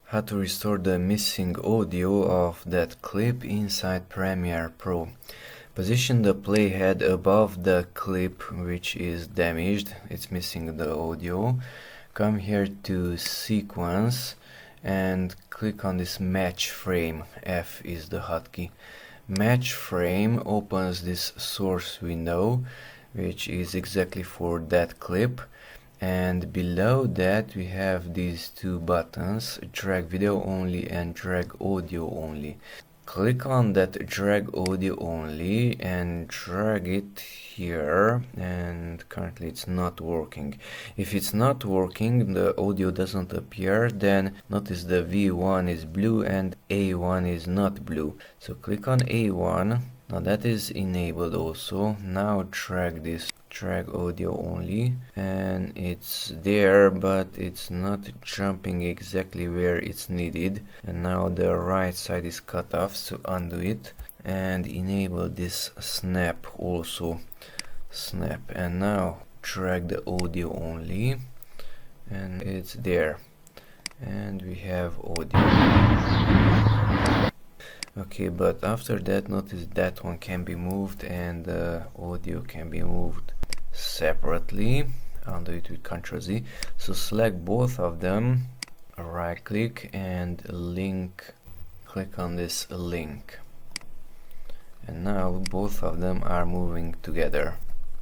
How to restore the missing audio of that clip inside Premiere Pro. Position the playhead above the clip which is damaged, it's missing the audio. Come here to sequence and click on this match frame. F is the hotkey. Match frame opens this source window which is exactly for that clip, and below that we have these two buttons, drag video only and drag audio only. Click on that drag audio only and drag it here, and currently it's not working. If it's not working, the audio doesn't appear, then notice the V1 is blue and A1 is not blue. So click on A1, now that is enabled also. Now drag this, drag audio only, and it's there but it's not jumping exactly where it's needed. And now the right side is cut off, so undo it and enable this snap also. Snap, and now drag the audio only and it's there, and we have audio. Okay, but after that notice that one can be moved and the audio can be moved separately. Undo it with Ctrl Z. So select both of them, right click and link, click on this link, and now both of them are moving together.